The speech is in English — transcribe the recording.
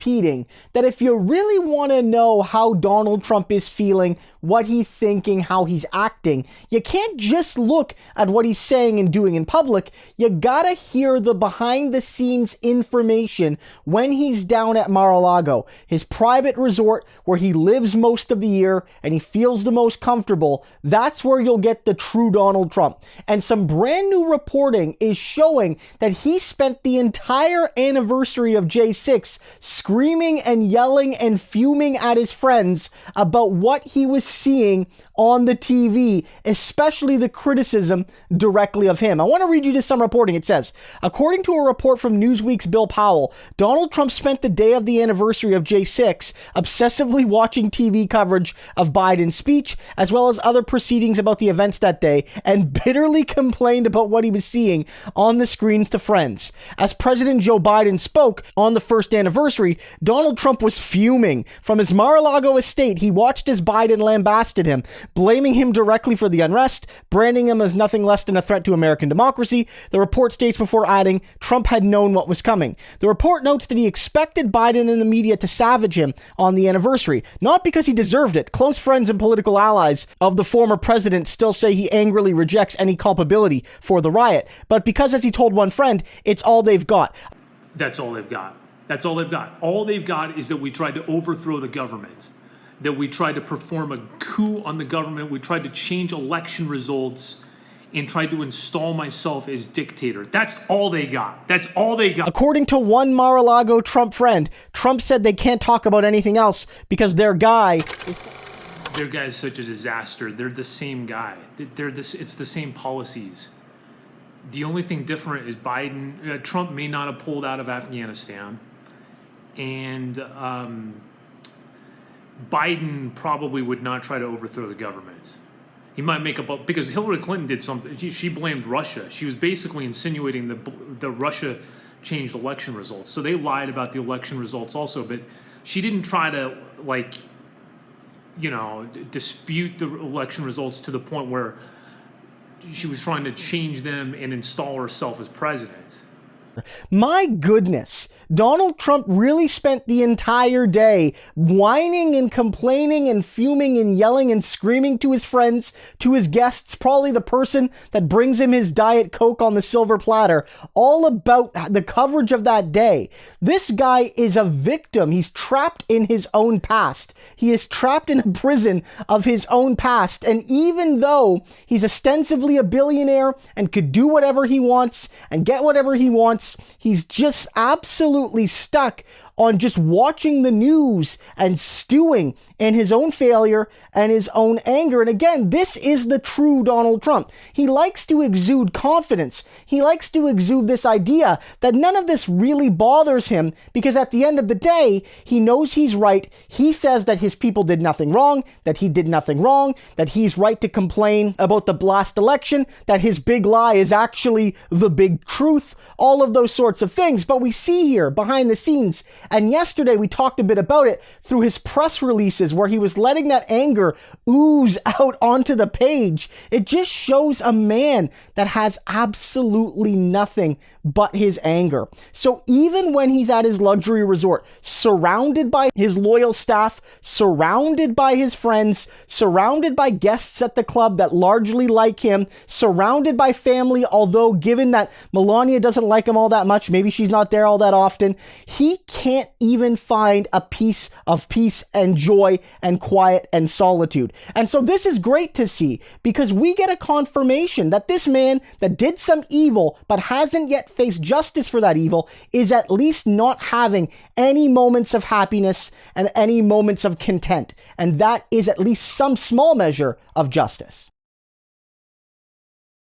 repeating that if you really want to know how Donald Trump is feeling, what he's thinking, how he's acting, you can't just look at what he's saying and doing in public. You gotta hear the behind the scenes information when he's down at Mar-a-Lago, his private resort where he lives most of the year and he feels the most comfortable. That's where you'll get the true Donald Trump. And some brand new reporting is showing that he spent the entire anniversary of J6 screaming and yelling and fuming at his friends about what he was seeing on the TV, especially the criticism directly of him. I want to read you just some reporting. It says, according to a report from Newsweek's Bill Powell, Donald Trump spent the day of the anniversary of J6 obsessively watching TV coverage of Biden's speech, as well as other proceedings about the events that day, and bitterly complained about what he was seeing on the screens to friends. As President Joe Biden spoke on the first anniversary, Donald Trump was fuming. From his Mar-a-Lago estate, he watched as Biden lambasted him, blaming him directly for the unrest, branding him as nothing less than a threat to American democracy. The report states before adding, Trump had known what was coming. The report notes that he expected Biden and the media to savage him on the anniversary, not because he deserved it. Close friends and political allies of the former president still say he angrily rejects any culpability for the riot, but because, as he told one friend, it's all they've got. That's all they've got. That's all they've got. All they've got is that we tried to overthrow the government, that we tried to perform a coup on the government, we tried to change election results, and tried to install myself as dictator. That's all they got. That's all they got. According to one Mar-a-Lago Trump friend, Trump said they can't talk about anything else because their guy is... Their guy is such a disaster. They're the same guy. It's the same policies. The only thing different is Trump may not have pulled out of Afghanistan, and Biden probably would not try to overthrow the government. He might make up, because Hillary Clinton did something. She blamed Russia. She was basically insinuating the Russia changed election results. So they lied about the election results also, but she didn't try to, dispute the election results to the point where she was trying to change them and install herself as president. My goodness, Donald Trump really spent the entire day whining and complaining and fuming and yelling and screaming to his friends, to his guests, probably the person that brings him his Diet Coke on the silver platter, all about the coverage of that day. This guy is a victim. He's trapped in his own past. He is trapped in a prison of his own past. And even though he's ostensibly a billionaire and could do whatever he wants and get whatever he wants, he's just absolutely stuck on just watching the news and stewing in his own failure and his own anger. And again, this is the true Donald Trump. He likes to exude confidence. He likes to exude this idea that none of this really bothers him because at the end of the day, he knows he's right. He says that his people did nothing wrong, that he did nothing wrong, that he's right to complain about the last election, that his big lie is actually the big truth, all of those sorts of things. But we see here behind the scenes, and yesterday we talked a bit about it through his press releases where he was letting that anger ooze out onto the page. It just shows a man that has absolutely nothing but his anger. So even when he's at his luxury resort, surrounded by his loyal staff, surrounded by his friends, surrounded by guests at the club that largely like him, surrounded by family, although given that Melania doesn't like him all that much, maybe she's not there all that often, he can't even find a piece of peace and joy and quiet and solitude. And so this is great to see because we get a confirmation that this man that did some evil but hasn't yet faced justice for that evil is at least not having any moments of happiness and any moments of content. And that is at least some small measure of justice.